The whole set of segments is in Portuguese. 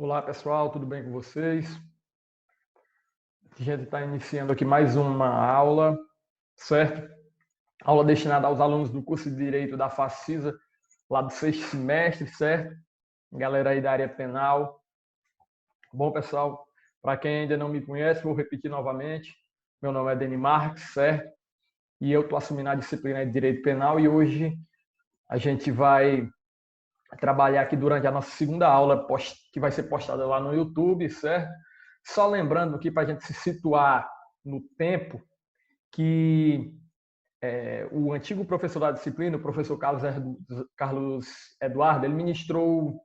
Olá pessoal, tudo bem com vocês? A gente está iniciando aqui mais uma aula, certo? Aula destinada aos alunos do curso de Direito da Facisa, lá do sexto semestre, certo? Galera aí da área penal. Bom pessoal, para quem ainda não me conhece, vou repetir novamente. Meu nome é Deni Marques, certo? E eu estou assumindo a disciplina de Direito Penal e hoje a gente vai trabalhar aqui durante a nossa segunda aula, que vai ser postada lá no YouTube, certo? Só lembrando aqui para a gente se situar no tempo, que o antigo professor da disciplina, o professor Carlos Eduardo, ele ministrou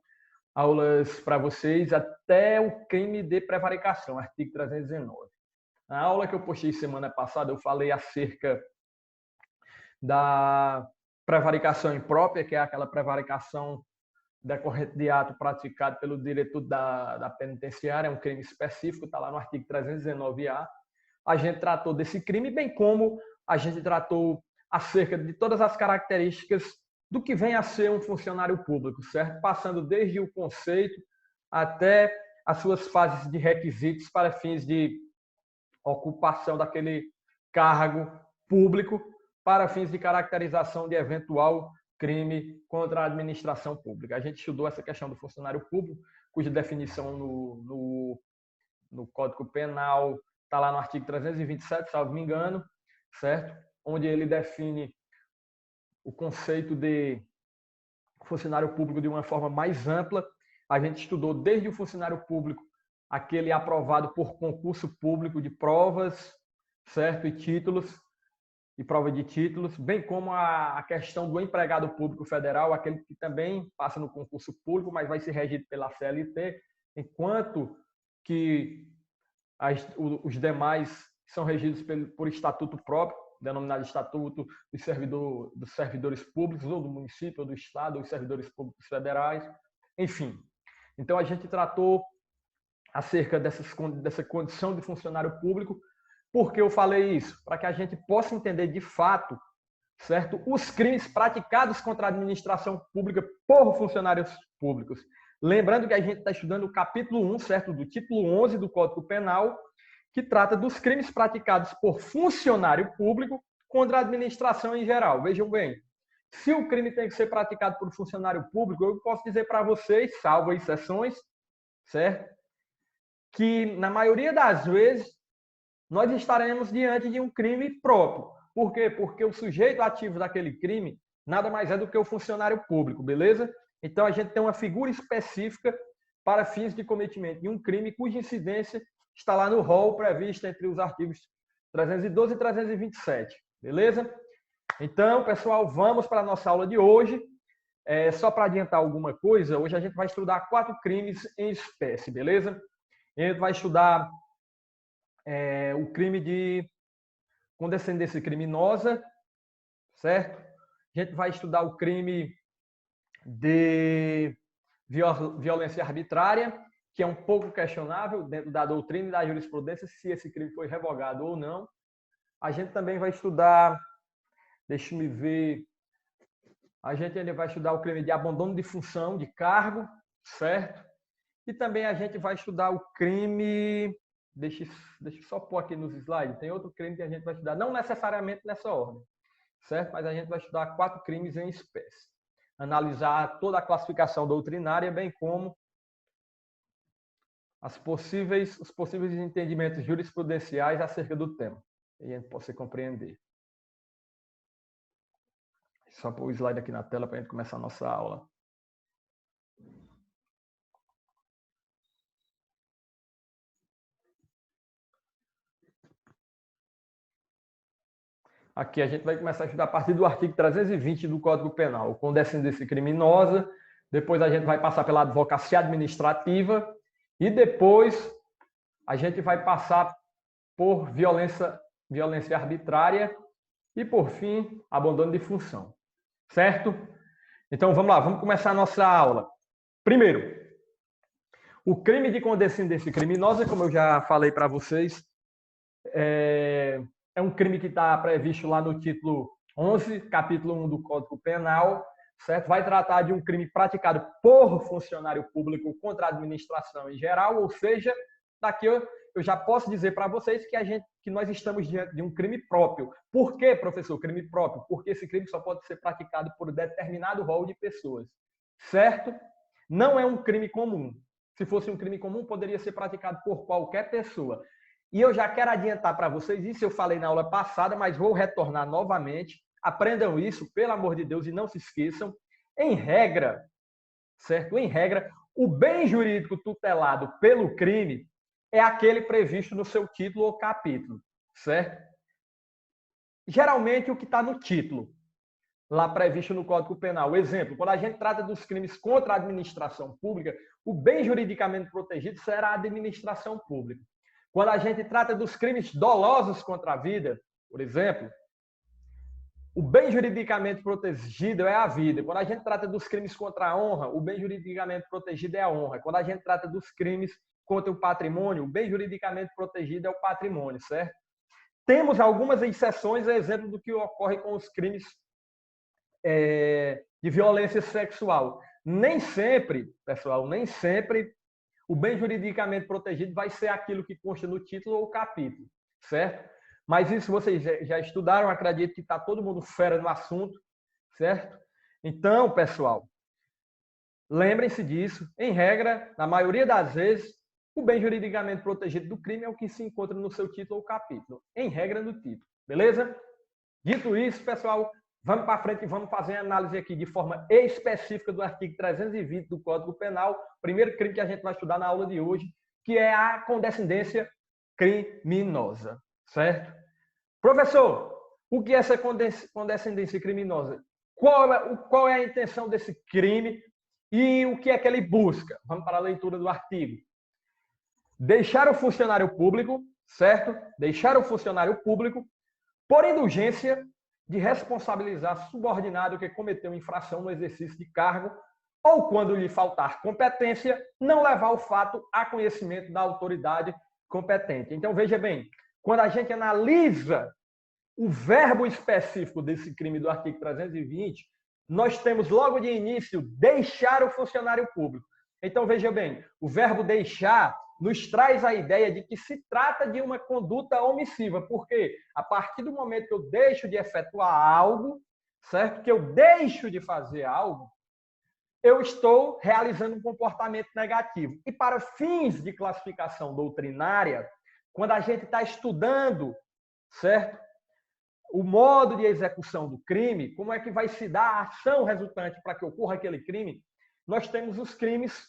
aulas para vocês até o crime de prevaricação, artigo 319. Na aula que eu postei semana passada, eu falei acerca da prevaricação imprópria, que é aquela prevaricação decorrente de ato praticado pelo diretor da penitenciária, é um crime específico, está lá no artigo 319-A. A gente tratou desse crime, bem como a gente tratou acerca de todas as características do que vem a ser um funcionário público, certo? Passando desde o conceito até as suas fases de requisitos para fins de ocupação daquele cargo público, para fins de caracterização de eventual crime contra a administração pública. A gente estudou essa questão do funcionário público, cuja definição no Código Penal está lá no artigo 327, salvo me engano, certo? Onde ele define o conceito de funcionário público de uma forma mais ampla. A gente estudou desde o funcionário público, aquele aprovado por concurso público de provas, certo? E títulos, e prova de títulos, bem como a questão do empregado público federal, aquele que também passa no concurso público, mas vai ser regido pela CLT, enquanto que os demais são regidos por estatuto próprio, denominado Estatuto dos Servidores Públicos, ou do município, ou do Estado, ou dos servidores públicos federais, enfim. Então, a gente tratou acerca dessa condição de funcionário público. Por que eu falei isso? Para que a gente possa entender de fato, certo, os crimes praticados contra a administração pública por funcionários públicos. Lembrando que a gente está estudando o capítulo 1, certo, do título 11 do Código Penal, que trata dos crimes praticados por funcionário público contra a administração em geral. Vejam bem, se o crime tem que ser praticado por funcionário público, eu posso dizer para vocês, salvo exceções, certo, que na maioria das vezes nós estaremos diante de um crime próprio. Por quê? Porque o sujeito ativo daquele crime nada mais é do que o funcionário público, beleza? Então, a gente tem uma figura específica para fins de cometimento de um crime cuja incidência está lá no rol previsto entre os artigos 312 e 327, beleza? Então, pessoal, vamos para a nossa aula de hoje. Só para adiantar alguma coisa, hoje a gente vai estudar 4 crimes em espécie, beleza? A gente vai estudar o crime de condescendência criminosa, certo? A gente vai estudar o crime de violência arbitrária, que é um pouco questionável dentro da doutrina e da jurisprudência, se esse crime foi revogado ou não. A gente também vai estudar, deixa-me ver, a gente ainda vai estudar o crime de abandono de função de cargo, certo? E também a gente vai estudar o crime... Deixa eu só pôr aqui nos slides. Tem outro crime que a gente vai estudar, não necessariamente nessa ordem, certo? Mas a gente vai estudar 4 crimes em espécie. Analisar toda a classificação doutrinária, bem como os possíveis entendimentos jurisprudenciais acerca do tema. E a gente possa compreender. Só pôr o slide aqui na tela para a gente começar a nossa aula. Aqui a gente vai começar a estudar a partir do artigo 320 do Código Penal, condescendência criminosa. Depois a gente vai passar pela advocacia administrativa e depois a gente vai passar por violência arbitrária e, por fim, abandono de função. Certo? Então, vamos lá, vamos começar a nossa aula. Primeiro, o crime de condescendência criminosa, como eu já falei para vocês, é um crime que está previsto lá no título 11, capítulo 1 do Código Penal, certo? Vai tratar de um crime praticado por funcionário público contra a administração em geral, ou seja, daqui eu já posso dizer para vocês que nós estamos diante de um crime próprio. Por que, professor, crime próprio? Porque esse crime só pode ser praticado por determinado rol de pessoas, certo? Não é um crime comum. Se fosse um crime comum, poderia ser praticado por qualquer pessoa. E eu já quero adiantar para vocês, isso eu falei na aula passada, mas vou retornar novamente. Aprendam isso, pelo amor de Deus, e não se esqueçam. Em regra, certo? Em regra, o bem jurídico tutelado pelo crime é aquele previsto no seu título ou capítulo, certo? Geralmente, o que está no título, lá previsto no Código Penal. Exemplo, quando a gente trata dos crimes contra a administração pública, o bem juridicamente protegido será a administração pública. Quando a gente trata dos crimes dolosos contra a vida, por exemplo, o bem juridicamente protegido é a vida. Quando a gente trata dos crimes contra a honra, o bem juridicamente protegido é a honra. Quando a gente trata dos crimes contra o patrimônio, o bem juridicamente protegido é o patrimônio, certo? Temos algumas exceções, exemplo do que ocorre com os crimes de violência sexual. Nem sempre, pessoal, nem sempre o bem juridicamente protegido vai ser aquilo que consta no título ou capítulo, certo? Mas isso vocês já estudaram, acredito que está todo mundo fera no assunto, certo? Então, pessoal, lembrem-se disso. Em regra, na maioria das vezes, o bem juridicamente protegido do crime é o que se encontra no seu título ou capítulo. Em regra, no título. Beleza? Dito isso, pessoal, vamos para frente e vamos fazer a análise aqui de forma específica do artigo 320 do Código Penal, primeiro crime que a gente vai estudar na aula de hoje, que é a condescendência criminosa, certo? Professor, o que é essa condescendência criminosa? Qual é a intenção desse crime e o que é que ele busca? Vamos para a leitura do artigo. Deixar o funcionário público, certo? Deixar o funcionário público por indulgência de responsabilizar subordinado que cometeu infração no exercício de cargo ou, quando lhe faltar competência, não levar o fato a conhecimento da autoridade competente. Então, veja bem, quando a gente analisa o verbo específico desse crime do artigo 320, nós temos logo de início deixar o funcionário público. Então, veja bem, o verbo deixar nos traz a ideia de que se trata de uma conduta omissiva, porque a partir do momento que eu deixo de efetuar algo, certo? Que eu deixo de fazer algo, eu estou realizando um comportamento negativo. E para fins de classificação doutrinária, quando a gente está estudando, certo? O modo de execução do crime, como é que vai se dar a ação resultante para que ocorra aquele crime, nós temos os crimes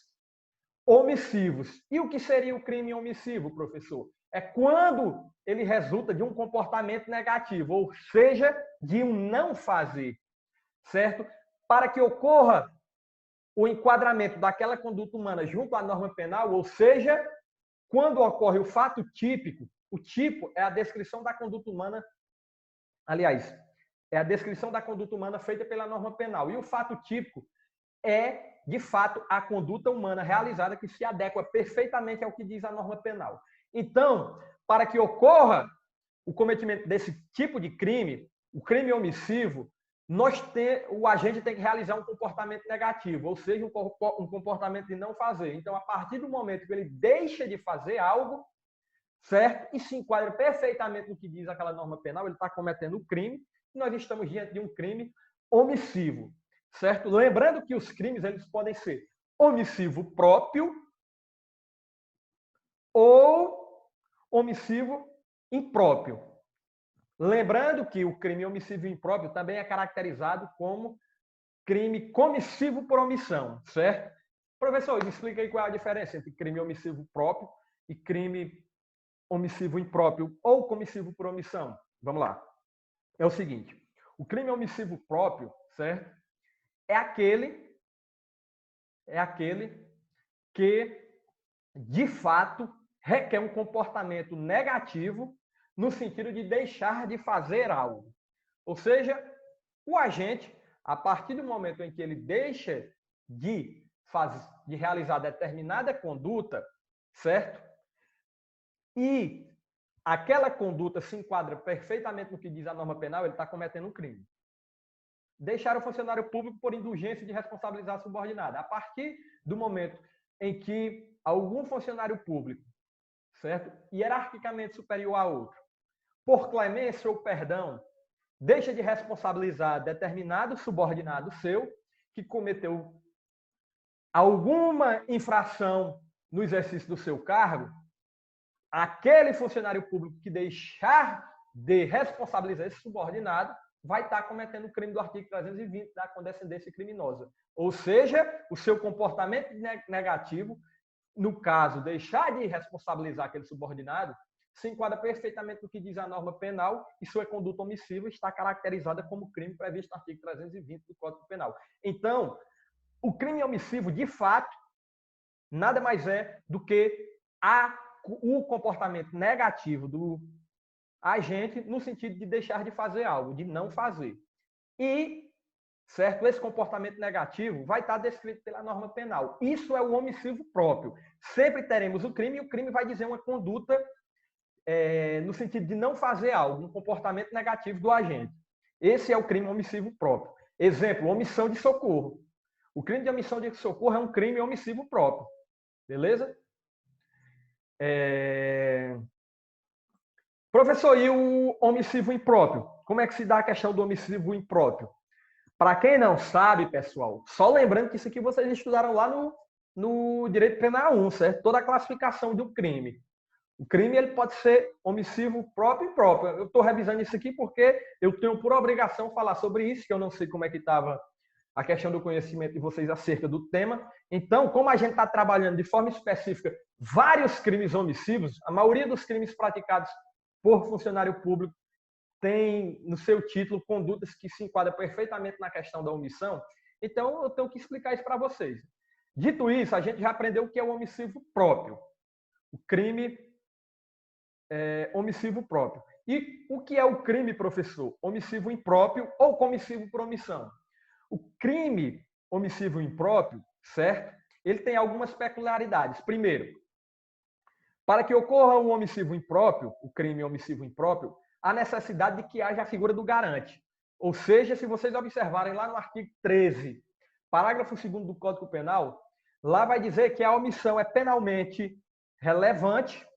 omissivos. E o que seria o crime omissivo, professor? É quando ele resulta de um comportamento negativo, ou seja, de um não fazer, certo? Para que ocorra o enquadramento daquela conduta humana junto à norma penal, ou seja, quando ocorre o fato típico, o tipo é a descrição da conduta humana, aliás, é a descrição da conduta humana feita pela norma penal. E o fato típico é, de fato, a conduta humana realizada que se adequa perfeitamente ao que diz a norma penal. Então, para que ocorra o cometimento desse tipo de crime, o crime omissivo, o agente tem que realizar um comportamento negativo, ou seja, um comportamento de não fazer. Então, a partir do momento que ele deixa de fazer algo, certo? E se enquadra perfeitamente no que diz aquela norma penal, ele está cometendo o crime, e nós estamos diante de um crime omissivo, certo? Lembrando que os crimes eles podem ser omissivo próprio ou omissivo impróprio. Lembrando que o crime omissivo impróprio também é caracterizado como crime comissivo por omissão, certo? Professor, me explica aí qual é a diferença entre crime omissivo próprio e crime omissivo impróprio ou comissivo por omissão. Vamos lá. É o seguinte, o crime omissivo próprio, certo? É aquele que, de fato, requer um comportamento negativo no sentido de deixar de fazer algo. Ou seja, o agente, a partir do momento em que ele deixa de realizar determinada conduta, certo? E aquela conduta se enquadra perfeitamente no que diz a norma penal, ele está cometendo um crime. deixar o funcionário público por indulgência de responsabilizar subordinado. A partir do momento em que algum funcionário público, certo, hierarquicamente superior a outro, por clemência ou perdão, deixa de responsabilizar determinado subordinado seu que cometeu alguma infração no exercício do seu cargo, aquele funcionário público que deixar de responsabilizar esse subordinado vai estar cometendo o crime do artigo 320 da condescendência criminosa. Ou seja, o seu comportamento negativo, no caso, deixar de responsabilizar aquele subordinado, se enquadra perfeitamente no que diz a norma penal e sua conduta omissiva está caracterizada como crime previsto no artigo 320 do Código Penal. Então, o crime omissivo, de fato, nada mais é do que o comportamento negativo do agente no sentido de deixar de fazer algo, de não fazer. E, certo, esse comportamento negativo vai estar descrito pela norma penal. Isso é o omissivo próprio. Sempre teremos o crime e o crime vai dizer uma conduta no sentido de não fazer algo, um comportamento negativo do agente. Esse é o crime omissivo próprio. Exemplo, omissão de socorro. O crime de omissão de socorro é um crime omissivo próprio. Beleza? Professor, e o omissivo impróprio? Como é que se dá a questão do omissivo impróprio? Para quem não sabe, pessoal, só lembrando que isso aqui vocês estudaram lá no Direito Penal 1, certo? Toda a classificação do crime. O crime ele pode ser omissivo próprio e impróprio. Eu estou revisando isso aqui porque eu tenho por obrigação falar sobre isso, que eu não sei como é que estava a questão do conhecimento de vocês acerca do tema. Então, como a gente está trabalhando de forma específica vários crimes omissivos, a maioria dos crimes praticados por funcionário público tem no seu título condutas que se enquadram perfeitamente na questão da omissão. Então, eu tenho que explicar isso para vocês. Dito isso, a gente já aprendeu o que é o omissivo próprio. O crime omissivo próprio. E o que é o crime, professor? Omissivo impróprio ou comissivo por omissão? O crime omissivo impróprio, certo? Ele tem algumas peculiaridades. Primeiro, para que ocorra um omissivo impróprio, o crime omissivo impróprio, há necessidade de que haja a figura do garante. Ou seja, se vocês observarem lá no artigo 13, parágrafo 2º do Código Penal, lá vai dizer que a omissão é penalmente relevante,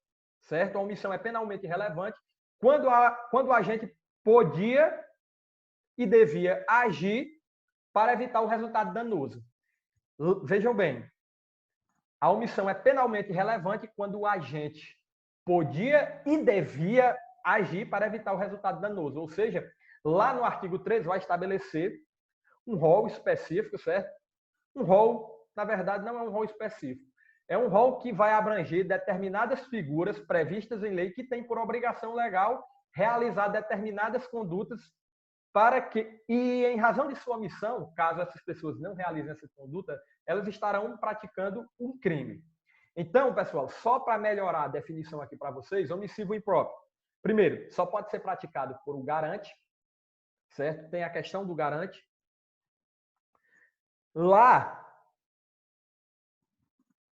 certo? A omissão é penalmente relevante quando o agente podia e devia agir para evitar o resultado danoso. Vejam bem, a omissão é penalmente relevante quando o agente podia e devia agir para evitar o resultado danoso. Ou seja, lá no artigo 13 vai estabelecer um rol específico, certo? Um rol, na verdade, não é um rol específico. É um rol que vai abranger determinadas figuras previstas em lei que têm por obrigação legal realizar determinadas condutas para que, e em razão de sua omissão, caso essas pessoas não realizem essa conduta, elas estarão praticando um crime. Então, pessoal, só para melhorar a definição aqui para vocês, omissivo impróprio. Primeiro, só pode ser praticado por um garante, certo? Tem a questão do garante. Lá,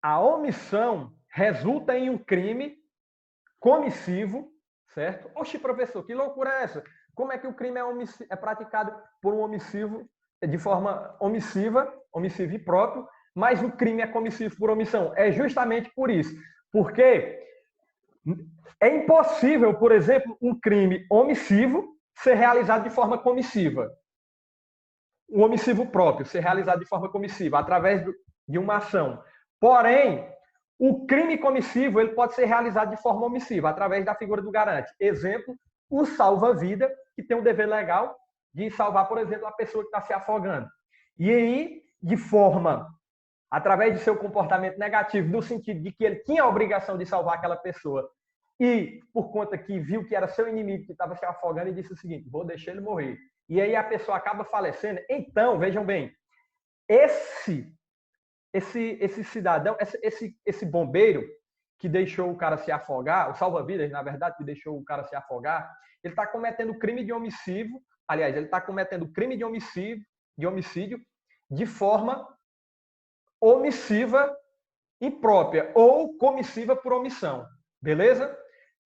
a omissão resulta em um crime comissivo, certo? Oxi, professor, que loucura é essa? Como é que o crime é praticado por um omissivo, de forma omissiva impróprio, mas o crime é comissivo por omissão? É justamente por isso. Porque é impossível, por exemplo, um crime omissivo ser realizado de forma comissiva. O omissivo próprio ser realizado de forma comissiva, através de uma ação. Porém, o crime comissivo ele pode ser realizado de forma omissiva, através da figura do garante. Exemplo, o salva-vida, que tem o dever legal de salvar, por exemplo, a pessoa que está se afogando. E aí, de forma, através de seu comportamento negativo, no sentido de que ele tinha a obrigação de salvar aquela pessoa, e por conta que viu que era seu inimigo que estava se afogando, e disse o seguinte, vou deixar ele morrer. E aí a pessoa acaba falecendo. Então, vejam bem, esse cidadão, esse bombeiro que deixou o cara se afogar, o salva-vidas, na verdade, que deixou o cara se afogar, ele está cometendo crime de homicídio, aliás, ele está cometendo crime de homicídio de forma omissiva imprópria ou comissiva por omissão. Beleza?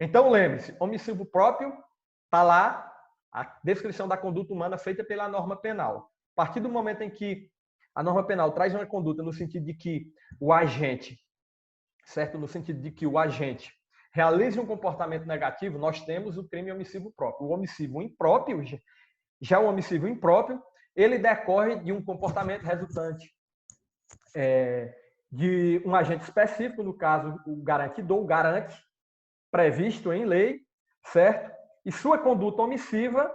Então, lembre-se, omissivo próprio está lá, a descrição da conduta humana feita pela norma penal. partir do momento em que a norma penal traz uma conduta no sentido de que o agente, certo? No sentido de que o agente realize um comportamento negativo, nós temos o crime omissivo próprio. O omissivo impróprio, já o omissivo impróprio, ele decorre de um comportamento resultante de um agente específico, no caso, o garantidor, o garante, previsto em lei, certo? E sua conduta omissiva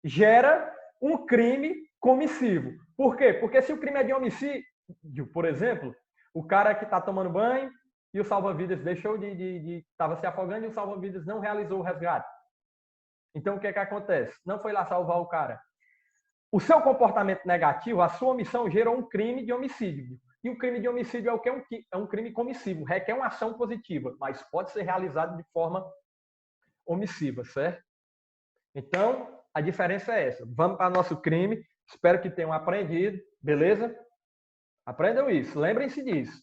gera um crime comissivo. Por quê? Porque se o crime é de homicídio, por exemplo, o cara que está tomando banho e o salva-vidas deixou estava se afogando e o salva-vidas não realizou o resgate. Então, o que é que acontece? Não foi lá salvar o cara. O seu comportamento negativo, a sua omissão, gerou um crime de homicídio. E o crime de homicídio é o que? É um crime comissivo, requer uma ação positiva, mas pode ser realizado de forma omissiva, certo? Então, a diferença é essa. Vamos para nosso crime. Espero que tenham aprendido, beleza? Aprendam isso, lembrem-se disso.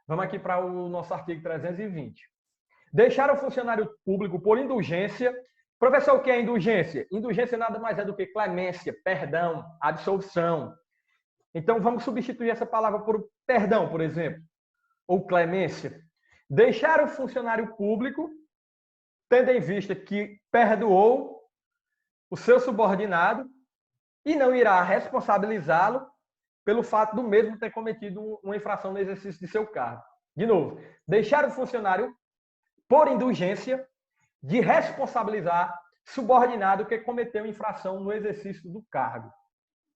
Vamos aqui para o nosso artigo 320. Deixar o funcionário público por indulgência. Professor, o que é indulgência? Indulgência nada mais é do que clemência, perdão, absolução. Então, vamos substituir essa palavra por perdão, por exemplo, ou clemência. Deixar o funcionário público, tendo em vista que perdoou o seu subordinado e não irá responsabilizá-lo pelo fato do mesmo ter cometido uma infração no exercício de seu cargo. De novo, deixar o funcionário por indulgência de responsabilizar subordinado que cometeu infração no exercício do cargo.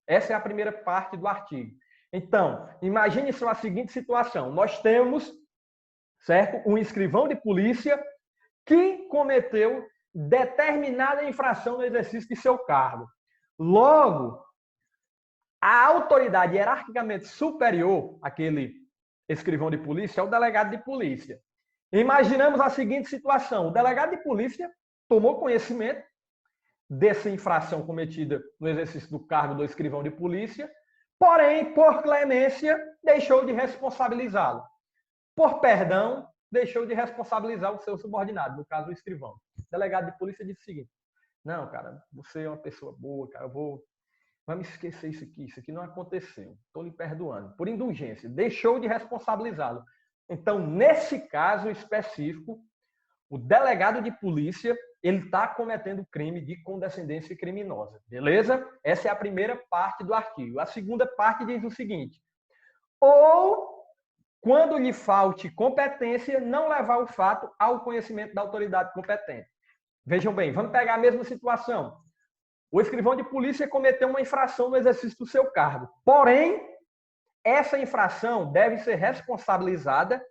Essa é a primeira parte do artigo. Então, imagine só a seguinte situação. Nós temos, certo, um escrivão de polícia que cometeu determinada infração no exercício de seu cargo. Logo, a autoridade hierarquicamente superior àquele escrivão de polícia é o delegado de polícia. Imaginamos a seguinte situação. O delegado de polícia tomou conhecimento dessa infração cometida no exercício do cargo do escrivão de polícia, porém, por clemência, deixou de responsabilizá-lo. Por perdão, deixou de responsabilizar o seu subordinado, no caso, o escrivão. O delegado de polícia disse o seguinte: não, cara, você é uma pessoa boa, cara, vamos esquecer isso aqui não aconteceu. Estou lhe perdoando. Por indulgência, deixou de responsabilizá-lo. Então, nesse caso específico, o delegado de polícia ele está cometendo crime de condescendência criminosa. Beleza? Essa é a primeira parte do artigo. A segunda parte diz o seguinte: ou, quando lhe falte competência, não levar o fato ao conhecimento da autoridade competente. Vejam bem, vamos pegar a mesma situação. O escrivão de polícia cometeu uma infração no exercício do seu cargo. Porém, essa infração deve ser responsabilizada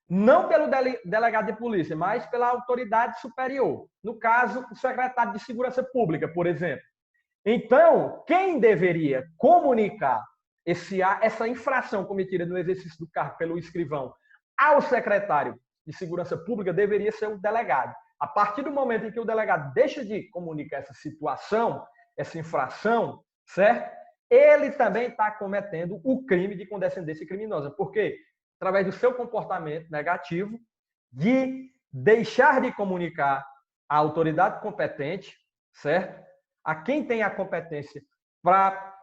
não pelo delegado de polícia, mas pela autoridade superior. No caso, o secretário de Segurança Pública, por exemplo. Então, quem deveria comunicar essa infração cometida no exercício do cargo pelo escrivão ao secretário de Segurança Pública deveria ser o delegado. A partir do momento em que o delegado deixa de comunicar essa situação, essa infração, certo? Ele também está cometendo o crime de condescendência criminosa. Por quê? Através do seu comportamento negativo, de deixar de comunicar à autoridade competente, certo? A quem tem a competência para,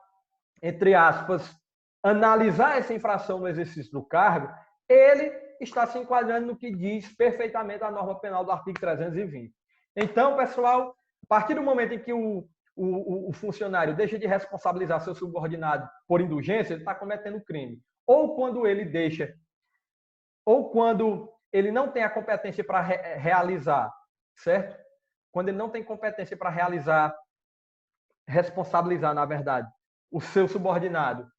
entre aspas, analisar essa infração no exercício do cargo, ele está se enquadrando no que diz perfeitamente a norma penal do artigo 320. Então, pessoal, a partir do momento em que o funcionário deixa de responsabilizar seu subordinado por indulgência, ele está cometendo crime. Ou quando ele não tem a competência para realizar, certo? Quando ele não tem competência para responsabilizar, na verdade, o seu subordinado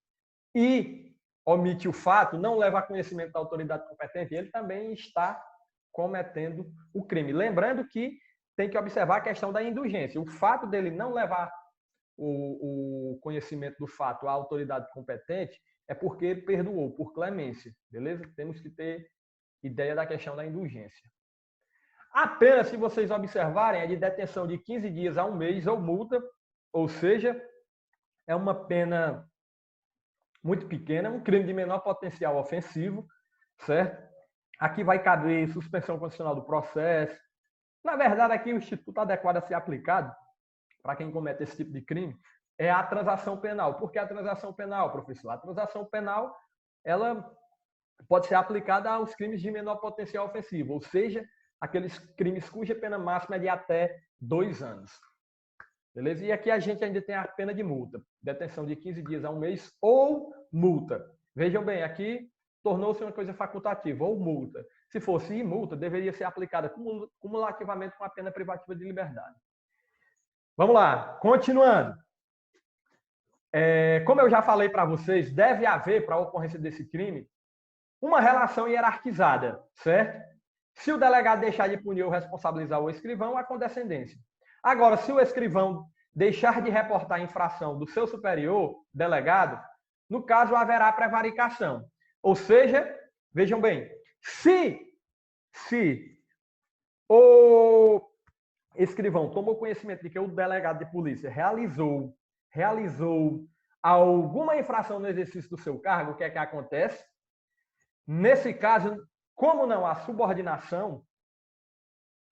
e omite o fato, não leva a conhecimento da autoridade competente, ele também está cometendo o crime. Lembrando que tem que observar a questão da indulgência. O fato dele não levar o conhecimento do fato à autoridade competente é porque ele perdoou, por clemência, beleza? Temos que ter ideia da questão da indulgência. A pena, se vocês observarem, é de detenção de 15 dias a 1 mês ou multa, ou seja, é uma pena muito pequena, um crime de menor potencial ofensivo, certo? Aqui vai caber suspensão condicional do processo. Na verdade, aqui o instituto adequado a ser aplicado para quem comete esse tipo de crime é a transação penal. Por que a transação penal, professor? A transação penal, ela pode ser aplicada aos crimes de menor potencial ofensivo, ou seja, aqueles crimes cuja pena máxima é de até 2 anos. Beleza? E aqui a gente ainda tem a pena de multa, detenção de 15 dias a 1 mês ou multa. Vejam bem, aqui tornou-se uma coisa facultativa, ou multa. Se fosse multa, deveria ser aplicada cumulativamente com a pena privativa de liberdade. Vamos lá, continuando. Como eu já falei para vocês, deve haver, para a ocorrência desse crime, uma relação hierarquizada, certo? Se o delegado deixar de punir ou responsabilizar o escrivão, há condescendência. Agora, se o escrivão deixar de reportar a infração do seu superior, delegado, no caso haverá prevaricação. Ou seja, vejam bem, se o escrivão tomou conhecimento de que o delegado de polícia realizou alguma infração no exercício do seu cargo, o que é que acontece? Nesse caso, como não há subordinação,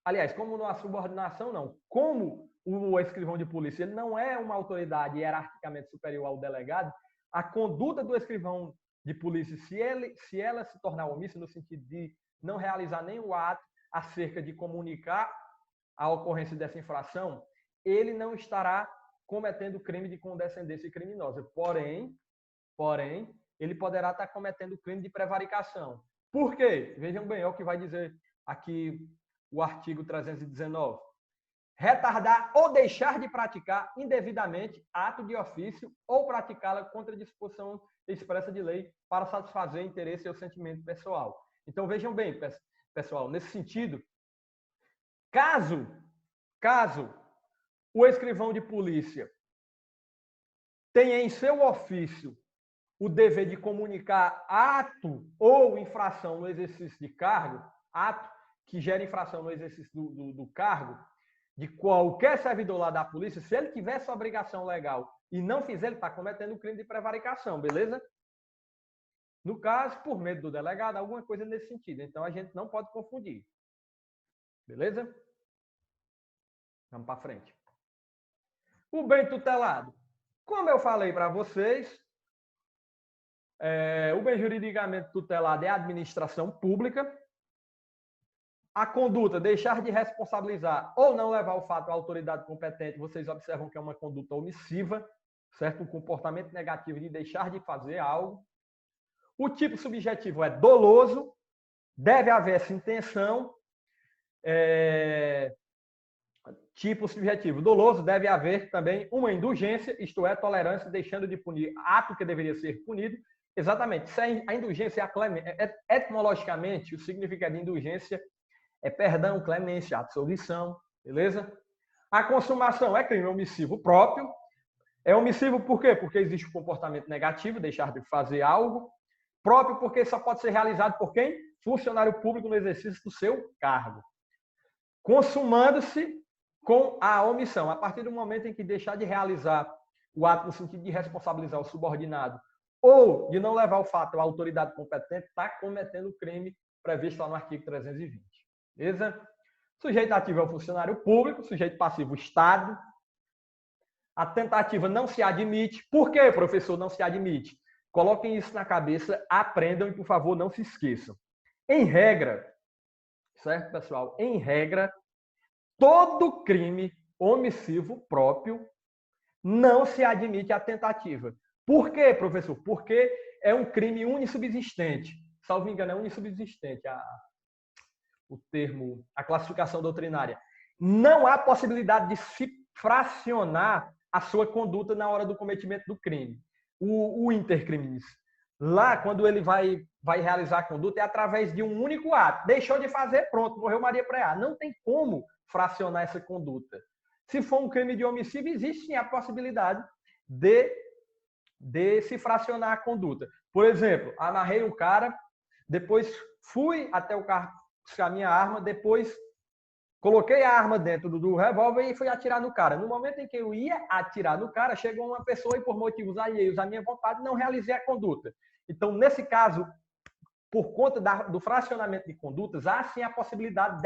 aliás, como não há subordinação, não, como o escrivão de polícia ele não é uma autoridade hierarquicamente superior ao delegado, a conduta do escrivão de polícia, se ela se tornar omissa no sentido de não realizar nenhum ato acerca de comunicar a ocorrência dessa infração, ele não estará cometendo crime de condescendência criminosa. Porém, ele poderá estar cometendo crime de prevaricação. Por quê? Vejam bem, é o que vai dizer aqui o artigo 319. Retardar ou deixar de praticar indevidamente ato de ofício ou praticá-la contra disposição expressa de lei para satisfazer interesse ou sentimento pessoal. Então, vejam bem, pessoal, nesse sentido, caso o escrivão de polícia tenha em seu ofício o dever de comunicar ato ou infração no exercício de cargo, ato que gera infração no exercício do cargo, de qualquer servidor lá da polícia, se ele tiver essa obrigação legal e não fizer, ele está cometendo um crime de prevaricação, beleza? No caso, por medo do delegado, alguma coisa nesse sentido. Então, a gente não pode confundir. Beleza? Vamos para frente. O bem tutelado. Como eu falei para vocês, o bem juridicamente tutelado é a administração pública. A conduta, deixar de responsabilizar ou não levar o fato à autoridade competente, vocês observam que é uma conduta omissiva, certo? Um comportamento negativo de deixar de fazer algo. O tipo subjetivo é doloso, deve haver essa intenção. Tipo subjetivo doloso, deve haver também uma indulgência, isto é, tolerância, deixando de punir ato que deveria ser punido. Exatamente, a indulgência, etimologicamente, o significado de indulgência é perdão, clemência, absolvição, beleza? A consumação é crime omissivo próprio. É omissivo por quê? Porque existe um comportamento negativo, deixar de fazer algo. Próprio porque só pode ser realizado por quem? Funcionário público no exercício do seu cargo. Consumando-se com a omissão. A partir do momento em que deixar de realizar o ato no sentido de responsabilizar o subordinado ou de não levar o fato à autoridade competente, está cometendo o crime previsto lá no artigo 320. Beleza? Sujeito ativo é o funcionário público, sujeito passivo o Estado. A tentativa não se admite. Por que, professor, não se admite? Coloquem isso na cabeça, aprendam e, por favor, não se esqueçam. Em regra, certo, pessoal? Em regra, todo crime omissivo próprio não se admite a tentativa. Por quê, professor? Porque é um crime unissubsistente. Salvo engano, é unissubsistente a classificação doutrinária. Não há possibilidade de se fracionar a sua conduta na hora do cometimento do crime. O intercrimes, lá, quando ele vai realizar a conduta, é através de um único ato. Deixou de fazer, pronto, morreu Maria Preá. Não tem como fracionar essa conduta. Se for um crime de homicídio, existe sim a possibilidade de se fracionar a conduta. Por exemplo, amarrei o cara, depois fui até o carro buscar a minha arma, depois coloquei a arma dentro do revólver e fui atirar no cara. No momento em que eu ia atirar no cara, chegou uma pessoa e por motivos alheios à minha vontade, não realizei a conduta. Então, nesse caso, por conta do fracionamento de condutas, há sim a possibilidade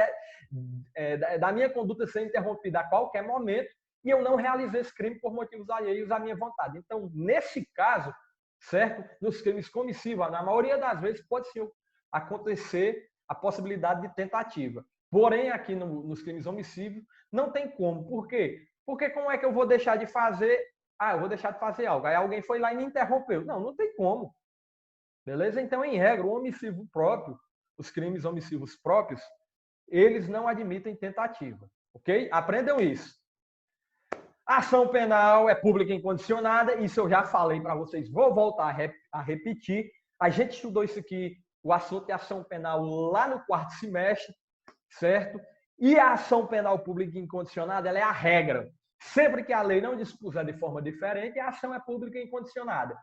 da minha conduta ser interrompida a qualquer momento e eu não realizei esse crime por motivos alheios à minha vontade. Então, nesse caso, certo? Nos crimes comissivos, na maioria das vezes, pode sim acontecer a possibilidade de tentativa. Porém, aqui nos crimes omissivos, não tem como. Por quê? Porque como é que eu vou deixar de fazer? Eu vou deixar de fazer algo. Aí alguém foi lá e me interrompeu. Não, não tem como. Beleza? Então, em regra, o omissivo próprio, os crimes omissivos próprios, eles não admitem tentativa. Ok? Aprendam isso. A ação penal é pública e incondicionada. Isso eu já falei para vocês. Vou voltar a repetir. A gente estudou isso aqui, o assunto de ação penal, lá no 4º semestre, certo? E a ação penal pública e incondicionada, ela é a regra. Sempre que a lei não dispuser de forma diferente, a ação é pública e incondicionada.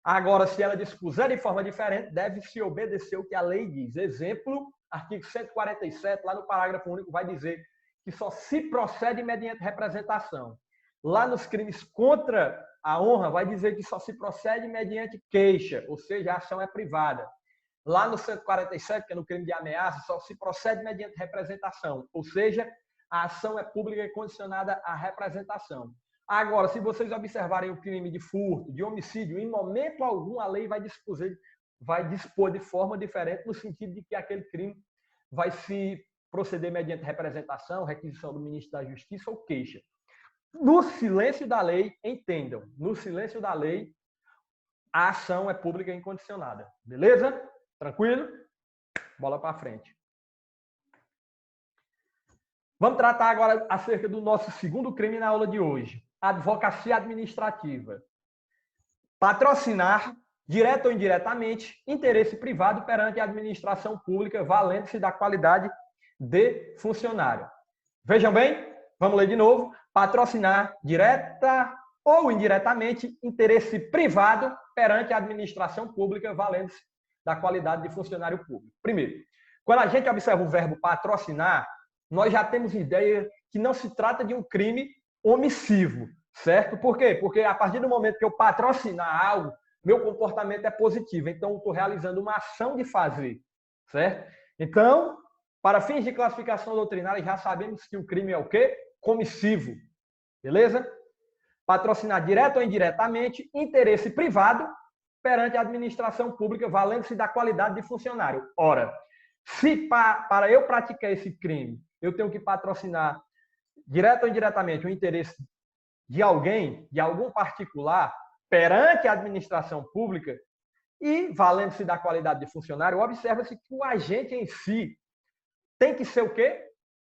Agora, se ela dispuser de forma diferente, deve-se obedecer o que a lei diz. Exemplo, artigo 147, lá no parágrafo único, vai dizer que só se procede mediante representação. Lá nos crimes contra a honra, vai dizer que só se procede mediante queixa, ou seja, a ação é privada. Lá no 147, que é no crime de ameaça, só se procede mediante representação, ou seja, a ação é pública e condicionada à representação. Agora, se vocês observarem o crime de furto, de homicídio, em momento algum a lei vai dispor de forma diferente, no sentido de que aquele crime vai se proceder mediante representação, requisição do ministro da Justiça ou queixa. No silêncio da lei, entendam, no silêncio da lei, a ação é pública e incondicionada. Beleza? Tranquilo? Bola para frente. Vamos tratar agora acerca do nosso segundo crime na aula de hoje. Advocacia administrativa. Patrocinar, direto ou indiretamente, interesse privado perante a administração pública, valendo-se da qualidade de funcionário. Vejam bem, vamos ler de novo. Patrocinar, direta ou indiretamente, interesse privado perante a administração pública, valendo-se da qualidade de funcionário público. Primeiro, quando a gente observa o verbo patrocinar, nós já temos ideia que não se trata de um crime omissivo, certo? Por quê? Porque a partir do momento que eu patrocinar algo, meu comportamento é positivo. Então, eu estou realizando uma ação de fazer, certo? Então, para fins de classificação doutrinária, já sabemos que o crime é o quê? Comissivo. Beleza? Patrocinar direto ou indiretamente, interesse privado perante a administração pública, valendo-se da qualidade de funcionário. Ora, se para eu praticar esse crime, eu tenho que patrocinar direto ou indiretamente o interesse de alguém, de algum particular, perante a administração pública, e valendo-se da qualidade de funcionário, observa-se que o agente em si tem que ser o quê?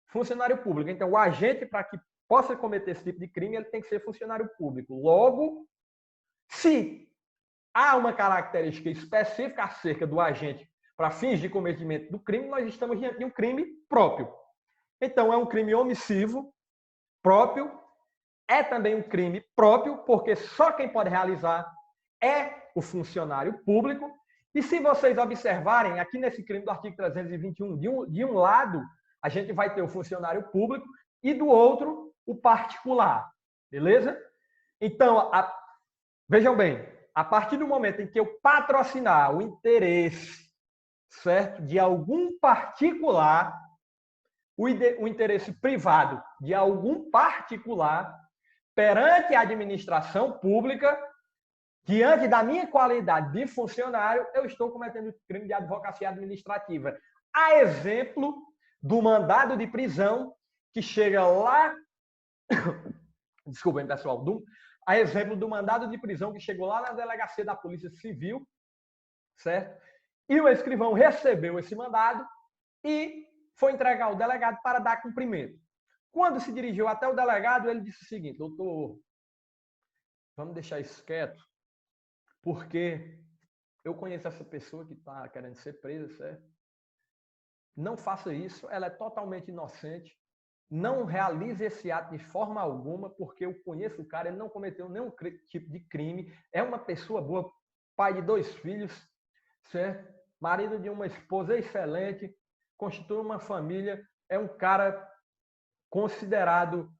Funcionário público. Então, o agente, para que possa cometer esse tipo de crime, ele tem que ser funcionário público. Logo, se há uma característica específica acerca do agente para fins de cometimento do crime, nós estamos diante de um crime próprio. Então, é um crime omissivo, próprio, é também um crime próprio, porque só quem pode realizar é o funcionário público. E se vocês observarem, aqui nesse crime do artigo 321, de um lado, a gente vai ter o funcionário público e do outro, o particular. Beleza? Então, vejam bem, a partir do momento em que eu patrocinar o interesse, certo, de algum particular, o interesse privado de algum particular, perante a administração pública, diante da minha qualidade de funcionário, eu estou cometendo crime de advocacia administrativa. A exemplo do mandado de prisão que chega lá... Desculpem, pessoal. A exemplo do mandado de prisão que chegou lá na delegacia da Polícia Civil, certo? E o escrivão recebeu esse mandado e foi entregar ao delegado para dar cumprimento. Quando se dirigiu até o delegado, ele disse o seguinte: doutor, vamos deixar isso quieto, porque eu conheço essa pessoa que está querendo ser presa, certo? Não faça isso, ela é totalmente inocente. Não realize esse ato de forma alguma, porque eu conheço o cara, ele não cometeu nenhum tipo de crime, é uma pessoa boa, pai de 2 filhos, certo? Marido de uma esposa excelente, constitui uma família, é um cara considerado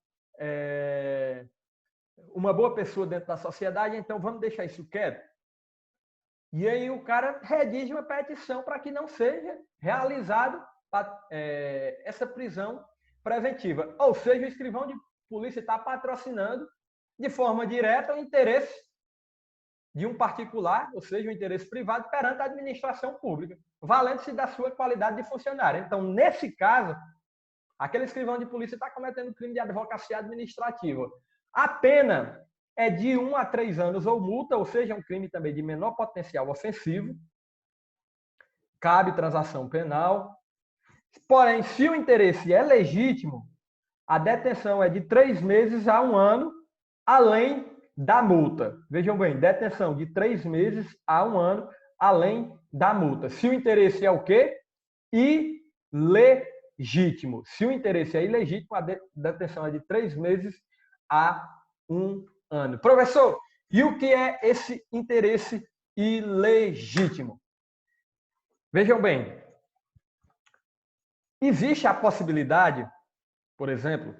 uma boa pessoa dentro da sociedade, então vamos deixar isso quieto. E aí o cara redige uma petição para que não seja realizado essa prisão preventiva. Ou seja, o escrivão polícia está patrocinando de forma direta o interesse de um particular, ou seja, o interesse privado, perante a administração pública, valendo-se da sua qualidade de funcionário. Então, nesse caso, aquele escrivão de polícia está cometendo crime de advocacia administrativa. A pena é de 1 a 3 anos ou multa, ou seja, é um crime também de menor potencial ofensivo. Cabe transação penal. Porém, se o interesse é legítimo, a detenção é de 3 meses a 1 ano, além da multa. Vejam bem, detenção de 3 meses a 1 ano, além da multa. Se o interesse é o quê? Ilegítimo. Se o interesse é ilegítimo, a detenção é de 3 meses a 1 ano. Professor, e o que é esse interesse ilegítimo? Vejam bem, existe a possibilidade, por exemplo,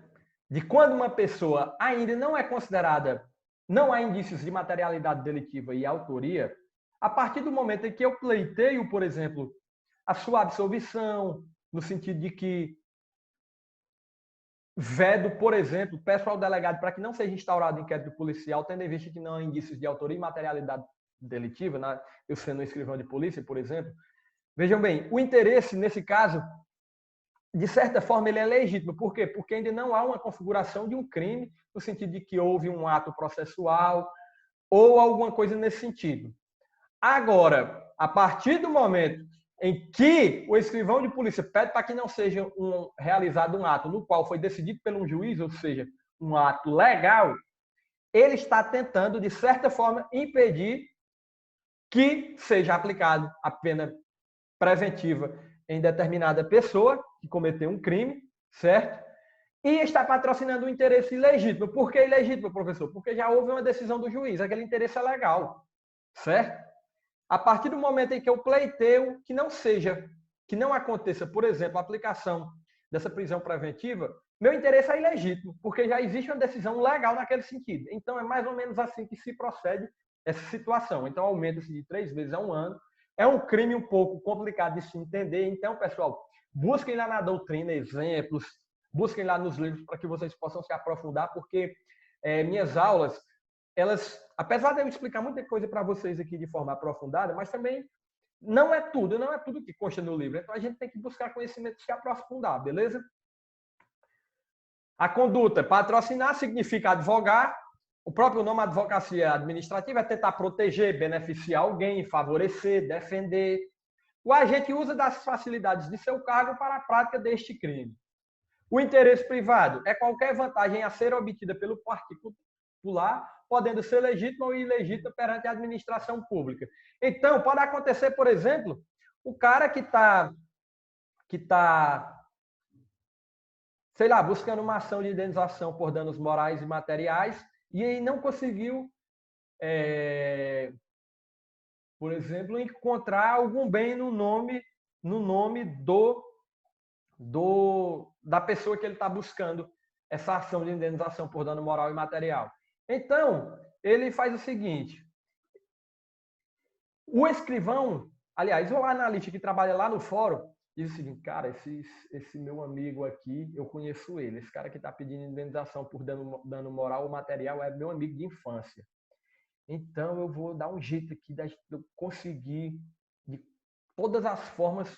de quando uma pessoa ainda não é considerada, não há indícios de materialidade delitiva e autoria, a partir do momento em que eu pleiteio, por exemplo, a sua absolvição, no sentido de que vedo, por exemplo, peço ao delegado para que não seja instaurado inquérito policial, tendo em vista que não há indícios de autoria e materialidade delitiva, eu sendo um escrivão de polícia, por exemplo. Vejam bem, o interesse, nesse caso, de certa forma, ele é legítimo. Por quê? Porque ainda não há uma configuração de um crime, no sentido de que houve um ato processual ou alguma coisa nesse sentido. Agora, a partir do momento em que o escrivão de polícia pede para que não seja realizado um ato no qual foi decidido por um juiz, ou seja, um ato legal, ele está tentando, de certa forma, impedir que seja aplicado a pena preventiva em determinada pessoa que cometeu um crime, certo? E está patrocinando um interesse ilegítimo. Por que ilegítimo, professor? Porque já houve uma decisão do juiz, aquele interesse é legal, certo? A partir do momento em que eu pleiteio que não aconteça, por exemplo, a aplicação dessa prisão preventiva, meu interesse é ilegítimo, porque já existe uma decisão legal naquele sentido. Então, é mais ou menos assim que se procede essa situação. Então, aumenta-se de 3 meses a 1 ano. É um crime um pouco complicado de se entender. Então, pessoal, busquem lá na doutrina exemplos, busquem lá nos livros para que vocês possam se aprofundar, porque minhas aulas, elas, apesar de eu explicar muita coisa para vocês aqui de forma aprofundada, mas também não é tudo que consta no livro. Então, a gente tem que buscar conhecimento e se aprofundar, beleza? A conduta, patrocinar significa advogar. O próprio nome advocacia administrativa é tentar proteger, beneficiar alguém, favorecer, defender. O agente usa das facilidades de seu cargo para a prática deste crime. O interesse privado é qualquer vantagem a ser obtida pelo particular, podendo ser legítima ou ilegítima perante a administração pública. Então, pode acontecer, por exemplo, o cara que está sei lá, buscando uma ação de indenização por danos morais e materiais e aí não conseguiu, por exemplo, encontrar algum bem no nome da pessoa que ele está buscando essa ação de indenização por dano moral e material. Então, ele faz o seguinte, o escrivão, aliás, o analista que trabalha lá no fórum, diz o seguinte, cara, esse meu amigo aqui, eu conheço ele. Esse cara que está pedindo indenização por dano moral ou material é meu amigo de infância. Então, eu vou dar um jeito aqui de eu conseguir, de todas as formas,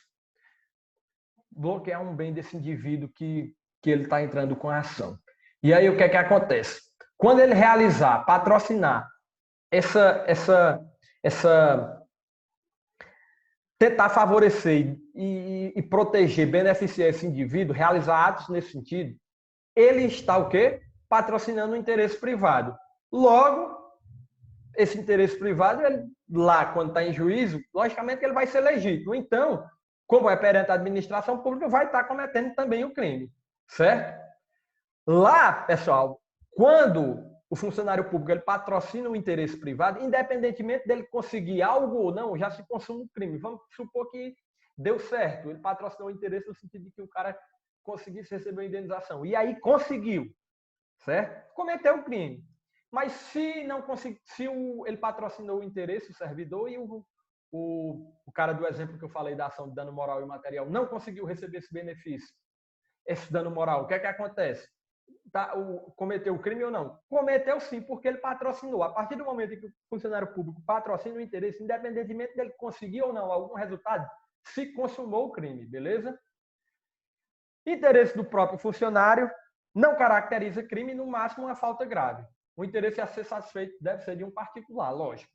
bloquear um bem desse indivíduo que ele está entrando com a ação. E aí, o que é que acontece? Quando ele realizar, patrocinar tentar favorecer e proteger, beneficiar esse indivíduo, realizar atos nesse sentido, ele está o quê? Patrocinando o interesse privado. Logo, esse interesse privado, ele, lá, quando está em juízo, logicamente ele vai ser legítimo. Então, como é perante a administração pública, vai estar cometendo também o crime, certo? Lá, pessoal, quando o funcionário público ele patrocina o interesse privado, independentemente dele conseguir algo ou não, já se consome um crime. Vamos supor que deu certo, ele patrocinou o interesse no sentido de que o cara conseguisse receber a indenização. E aí conseguiu, certo? Cometeu o crime. Mas se não ele patrocinou o interesse, o servidor, e o cara do exemplo que eu falei da ação de dano moral e material não conseguiu receber esse benefício, esse dano moral, o que é que acontece? cometeu o crime ou não? Cometeu sim, porque ele patrocinou. A partir do momento em que o funcionário público patrocina o interesse, independentemente dele conseguir ou não algum resultado, se consumou o crime, beleza? Interesse do próprio funcionário não caracteriza crime, no máximo uma falta grave. O interesse a ser satisfeito deve ser de um particular, lógico.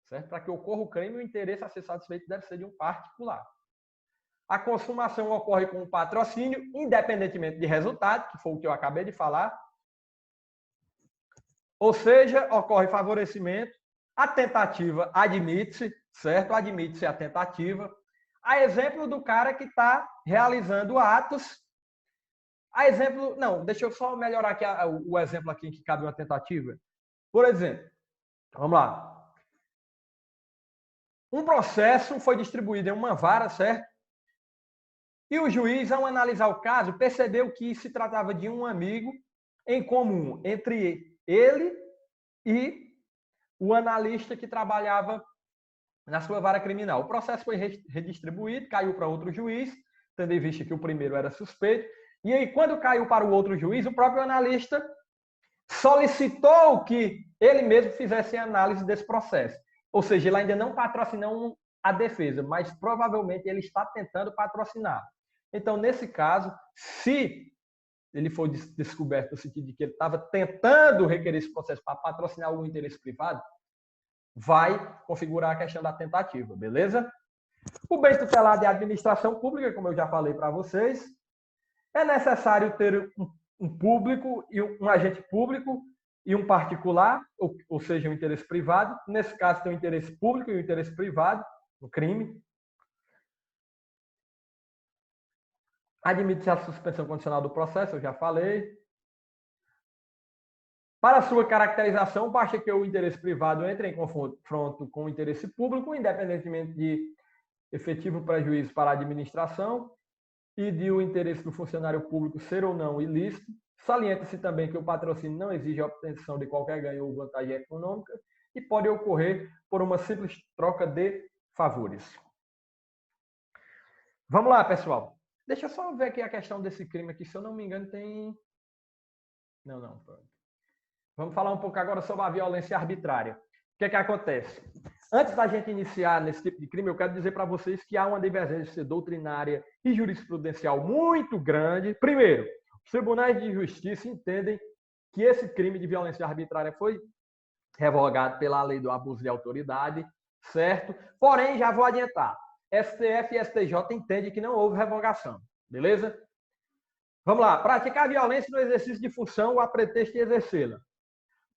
Certo? Para que ocorra o crime, o interesse a ser satisfeito deve ser de um particular. A consumação ocorre com o patrocínio, independentemente de resultado, que foi o que eu acabei de falar. Ou seja, ocorre favorecimento. A tentativa admite-se, certo? Admite-se a tentativa. A exemplo do cara que está realizando atos. A exemplo... Não, deixa eu só melhorar aqui o exemplo aqui em que cabe uma tentativa. Por exemplo, vamos lá. Um processo foi distribuído em uma vara, certo? E o juiz, ao analisar o caso, percebeu que se tratava de um amigo em comum entre ele e o analista que trabalhava na sua vara criminal. O processo foi redistribuído, caiu para outro juiz, tendo em vista que o primeiro era suspeito. E aí, quando caiu para o outro juiz, o próprio analista solicitou que ele mesmo fizesse a análise desse processo. Ou seja, ele ainda não patrocinou a defesa, mas provavelmente ele está tentando patrocinar. Então, nesse caso, se ele for descoberto no sentido de que ele estava tentando requerer esse processo para patrocinar algum interesse privado, vai configurar a questão da tentativa, beleza? O bem tutelado é a administração pública, como eu já falei para vocês. É necessário ter um público e um agente público e um particular, ou seja, um interesse privado. Nesse caso, tem o interesse público e o interesse privado no crime. Admite-se a suspensão condicional do processo, eu já falei. Para sua caracterização, basta que o interesse privado entre em confronto com o interesse público, independentemente de efetivo prejuízo para a administração e de o interesse do funcionário público ser ou não ilícito. Salienta-se também que o patrocínio não exige a obtenção de qualquer ganho ou vantagem econômica e pode ocorrer por uma simples troca de favores. Vamos lá, pessoal. Deixa eu só ver aqui a questão desse crime aqui. Se eu não me engano, tem... Não. Pronto. Vamos falar um pouco agora sobre a violência arbitrária. O que é que acontece? Antes da gente iniciar nesse tipo de crime, eu quero dizer para vocês que há uma divergência doutrinária e jurisprudencial muito grande. Primeiro, os tribunais de justiça entendem que esse crime de violência arbitrária foi revogado pela lei do abuso de autoridade, certo? Porém, já vou adiantar, STF e STJ entendem que não houve revogação, beleza? Vamos lá, praticar violência no exercício de função ou a pretexto de exercê-la.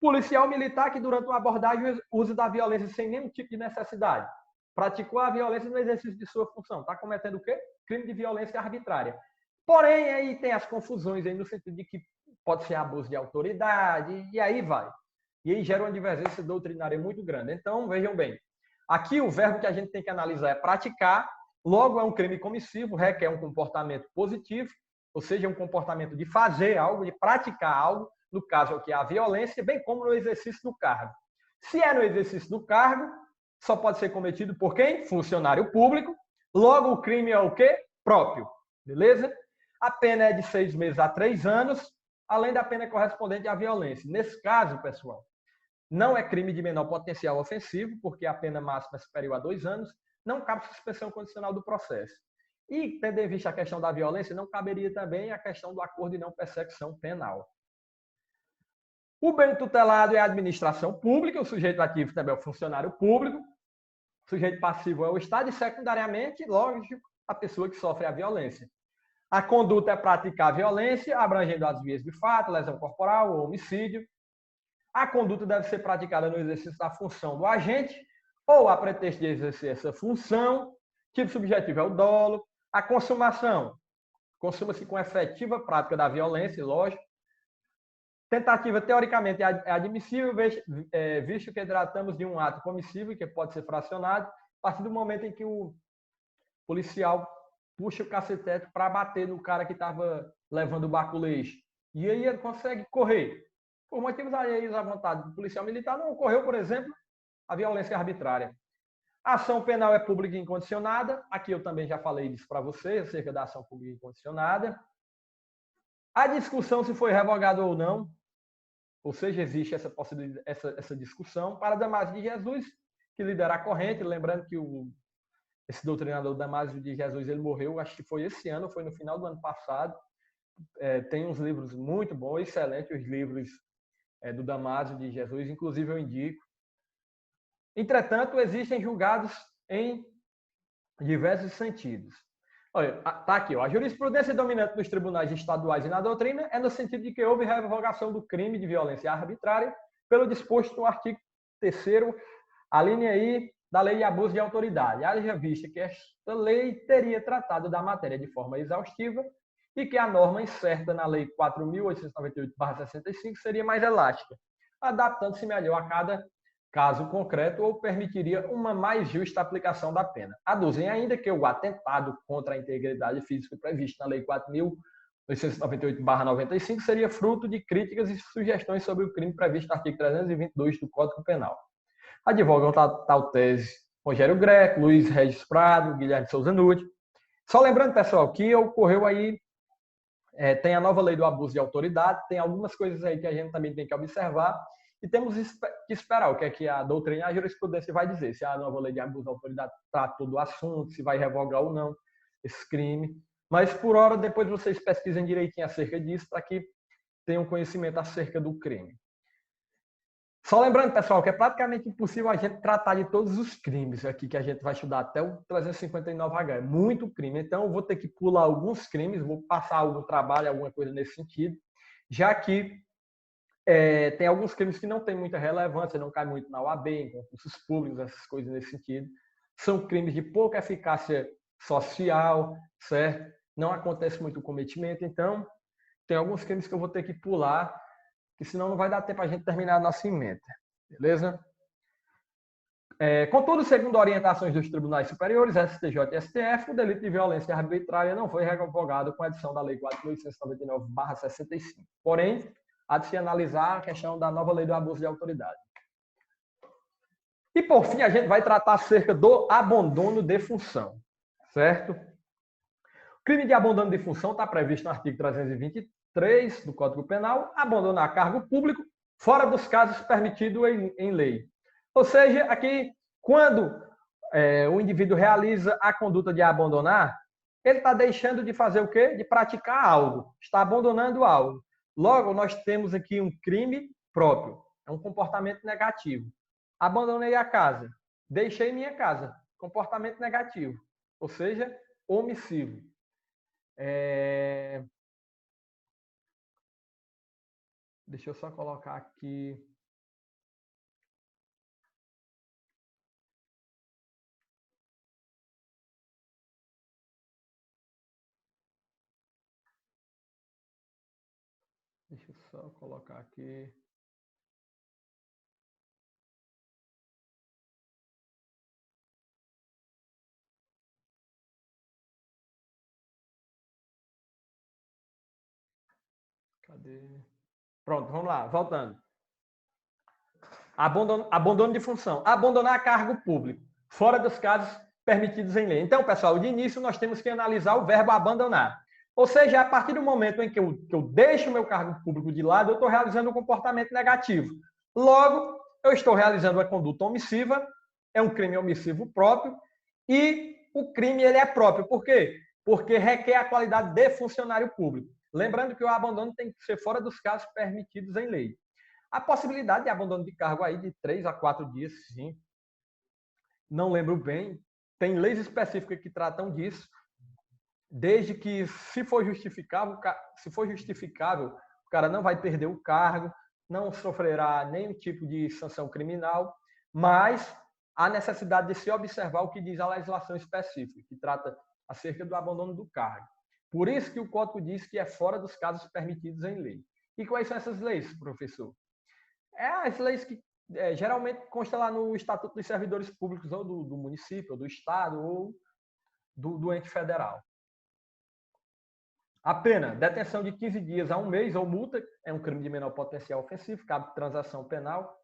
Policial militar que durante uma abordagem usa da violência sem nenhum tipo de necessidade. Praticou a violência no exercício de sua função. Está cometendo o quê? Crime de violência arbitrária. Porém, aí tem as confusões aí no sentido de que pode ser abuso de autoridade, e aí vai. E aí gera uma divergência doutrinária muito grande. Então, vejam bem. Aqui o verbo que a gente tem que analisar é praticar, logo é um crime comissivo, requer um comportamento positivo, ou seja, um comportamento de fazer algo, de praticar algo, no caso aqui a violência, bem como no exercício do cargo. Se é no exercício do cargo, só pode ser cometido por quem? Funcionário público. Logo, o crime é o quê? Próprio. Beleza? A pena é de 6 meses a 3 anos, além da pena correspondente à violência. Nesse caso, pessoal, não é crime de menor potencial ofensivo, porque a pena máxima é superior a 2 anos, não cabe suspensão condicional do processo. E, tendo em vista a questão da violência, não caberia também a questão do acordo de não persecução penal. O bem tutelado é a administração pública, o sujeito ativo também é o funcionário público, o sujeito passivo é o Estado e, secundariamente, lógico, a pessoa que sofre a violência. A conduta é praticar a violência, abrangendo as vias de fato, lesão corporal ou homicídio. A conduta deve ser praticada no exercício da função do agente ou a pretexto de exercer essa função. Tipo subjetivo é o dolo. A consumação consuma-se com efetiva prática da violência, lógico. Tentativa, teoricamente, é admissível, visto que tratamos de um ato comissivo que pode ser fracionado a partir do momento em que o policial puxa o cacetete para bater no cara que estava levando o baculejo. E aí ele consegue correr. Por motivos alheios à vontade do policial militar, não ocorreu, por exemplo, a violência arbitrária. A ação penal é pública e incondicionada. Aqui eu também já falei disso para vocês, acerca da ação pública e incondicionada. A discussão se foi revogado ou não, ou seja, existe essa possibilidade, essa discussão para Damásio de Jesus, que lidera a corrente. Lembrando que esse doutrinador Damásio de Jesus, ele morreu, acho que foi esse ano, foi no final do ano passado. Tem uns livros muito bons, excelentes, os livros do Damásio de Jesus, inclusive eu indico. Entretanto, existem julgados em diversos sentidos. Olha, tá aqui, ó. A jurisprudência dominante nos tribunais estaduais e na doutrina é no sentido de que houve revogação do crime de violência arbitrária pelo disposto no artigo 3º, a linha I da Lei de Abuso de Autoridade. Haja vista que esta lei teria tratado da matéria de forma exaustiva e que a norma incerta na Lei 4.898/65 seria mais elástica, adaptando-se melhor a cada caso concreto ou permitiria uma mais justa aplicação da pena. Aduzem ainda que o atentado contra a integridade física previsto na Lei 4.898/95 seria fruto de críticas e sugestões sobre o crime previsto no artigo 322 do Código Penal. Advogam tal tese Rogério Greco, Luiz Regis Prado, Guilherme Souza Nutti. Só lembrando, pessoal, que ocorreu aí, tem a nova lei do abuso de autoridade, tem algumas coisas aí que a gente também tem que observar, e temos que esperar o que é que a doutrina, a jurisprudência vai dizer, se a nova lei de abuso de autoridade trata do assunto, se vai revogar ou não esse crime. Mas, por hora, depois vocês pesquisem direitinho acerca disso, para que tenham conhecimento acerca do crime. Só lembrando, pessoal, que é praticamente impossível a gente tratar de todos os crimes aqui que a gente vai estudar até o 359H. É muito crime. Então, eu vou ter que pular alguns crimes, vou passar algum trabalho, alguma coisa nesse sentido, já que tem alguns crimes que não têm muita relevância, não caem muito na OAB, em concursos públicos, essas coisas nesse sentido. São crimes de pouca eficácia social, certo? Não acontece muito o cometimento. Então, tem alguns crimes que eu vou ter que pular, que senão não vai dar tempo a gente terminar a nossa emenda, beleza? Contudo, segundo orientações dos tribunais superiores, STJ e STF, o delito de violência arbitrária não foi revogado com a edição da Lei 4.899/65. Porém, há de se analisar a questão da nova lei do abuso de autoridade. E, por fim, a gente vai tratar acerca do abandono de função, certo? O crime de abandono de função está previsto no artigo 323 do Código Penal, abandonar cargo público fora dos casos permitidos em lei. Ou seja, aqui, quando o indivíduo realiza a conduta de abandonar, ele está deixando de fazer o quê? De praticar algo, está abandonando algo. Logo, nós temos aqui um crime próprio, é um comportamento negativo. Abandonei a casa, deixei minha casa, comportamento negativo, ou seja, omissivo. Deixa eu só colocar aqui. Deixa eu só colocar aqui. Cadê? Pronto, vamos lá, voltando. Abandono de função. Abandonar cargo público, fora dos casos permitidos em lei. Então, pessoal, de início nós temos que analisar o verbo abandonar. Ou seja, a partir do momento em que eu deixo o meu cargo público de lado, eu estou realizando um comportamento negativo. Logo, eu estou realizando uma conduta omissiva, é um crime omissivo próprio, e o crime ele é próprio. Por quê? Porque requer a qualidade de funcionário público. Lembrando que o abandono tem que ser fora dos casos permitidos em lei. A possibilidade de abandono de cargo aí de 3 a 4 dias, sim. Não lembro bem. Tem leis específicas que tratam disso. Desde que, se for justificável, o cara não vai perder o cargo, não sofrerá nenhum tipo de sanção criminal, mas há necessidade de se observar o que diz a legislação específica, que trata acerca do abandono do cargo. Por isso que o Código diz que é fora dos casos permitidos em lei. E quais são essas leis, professor? As leis que geralmente constam lá no Estatuto dos Servidores Públicos, ou do município, ou do Estado, ou do ente federal. A pena, detenção de 15 dias a 1 mês ou multa, é um crime de menor potencial ofensivo, cabe transação penal,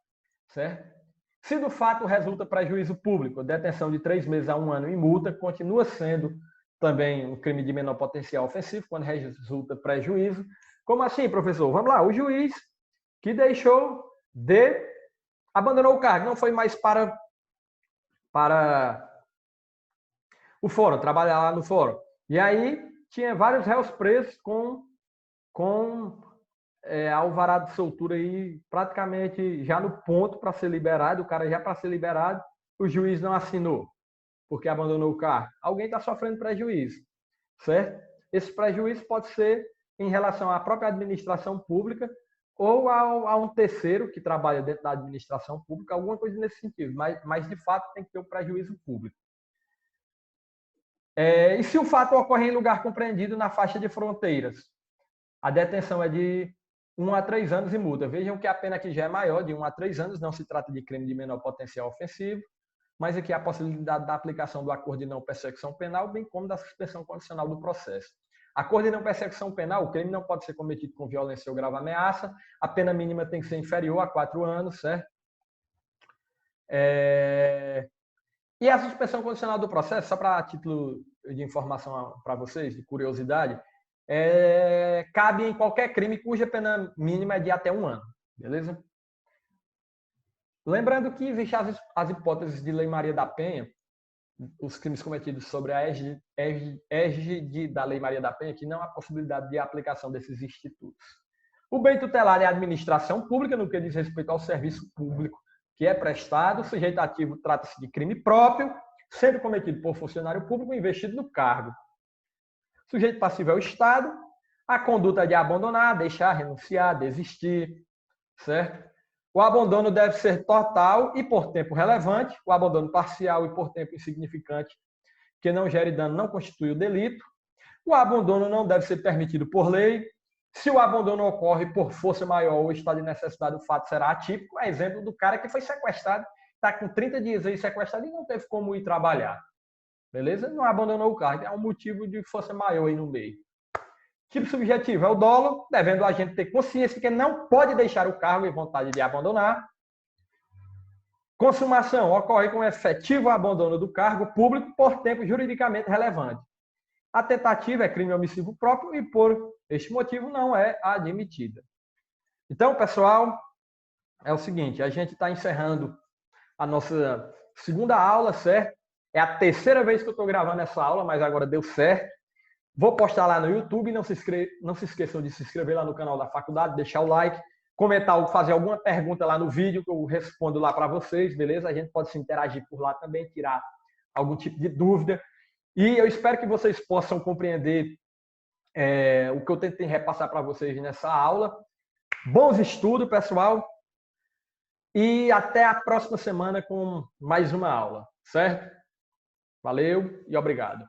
certo? Se do fato resulta prejuízo público, detenção de 3 meses a 1 ano e multa, continua sendo também um crime de menor potencial ofensivo, quando resulta prejuízo, Como assim, professor? Vamos lá, o juiz que abandonou o cargo, não foi mais para o fórum, trabalhar lá no fórum. E aí tinha vários réus presos com alvará de soltura aí praticamente já no ponto para ser liberado, o cara já para ser liberado, o juiz não assinou, porque abandonou o cargo. Alguém está sofrendo prejuízo, certo? Esse prejuízo pode ser em relação à própria administração pública ou a um terceiro que trabalha dentro da administração pública, alguma coisa nesse sentido, mas de fato tem que ter um prejuízo público. E se o fato ocorre em lugar compreendido na faixa de fronteiras? A detenção é de 1 a 3 anos e multa. Vejam que a pena aqui já é maior, de 1 a 3 anos, não se trata de crime de menor potencial ofensivo, mas aqui há a possibilidade da aplicação do acordo de não persecução penal, bem como da suspensão condicional do processo. Acordo de não persecução penal, o crime não pode ser cometido com violência ou grave ameaça, a pena mínima tem que ser inferior a 4 anos, certo? E a suspensão condicional do processo, só para título de informação para vocês, de curiosidade, cabe em qualquer crime cuja pena mínima é de até 1 ano, beleza? Lembrando que existem as hipóteses de Lei Maria da Penha, os crimes cometidos sobre a égide da Lei Maria da Penha, que não há possibilidade de aplicação desses institutos. O bem tutelar é a administração pública, no que diz respeito ao serviço público que é prestado. O sujeito ativo trata-se de crime próprio, sendo cometido por funcionário público investido no cargo. O sujeito passivo é o Estado. A conduta é de abandonar, deixar, renunciar, desistir, certo? O abandono deve ser total e por tempo relevante. O abandono parcial e por tempo insignificante, que não gere dano, não constitui o delito. O abandono não deve ser permitido por lei. Se o abandono ocorre por força maior ou estado de necessidade, o fato será atípico. É exemplo do cara que foi sequestrado, está com 30 dias aí sequestrado e não teve como ir trabalhar. Beleza? Não abandonou o cargo. É um motivo de força maior aí no meio. Tipo subjetivo é o dolo, devendo o agente ter consciência que não pode deixar o cargo e vontade de abandonar. Consumação ocorre com efetivo abandono do cargo público por tempo juridicamente relevante. A tentativa é crime omissivo próprio e, por este motivo, não é admitida. Então, pessoal, é o seguinte, a gente está encerrando a nossa segunda aula, certo? É a terceira vez que eu estou gravando essa aula, mas agora deu certo. Vou postar lá no YouTube, não se esqueçam de se inscrever lá no canal da faculdade, deixar o like, comentar ou fazer alguma pergunta lá no vídeo que eu respondo lá para vocês, beleza? A gente pode se interagir por lá também, tirar algum tipo de dúvida. E eu espero que vocês possam compreender o que eu tentei repassar para vocês nessa aula. Bons estudos, pessoal. E até a próxima semana com mais uma aula, certo? Valeu e obrigado.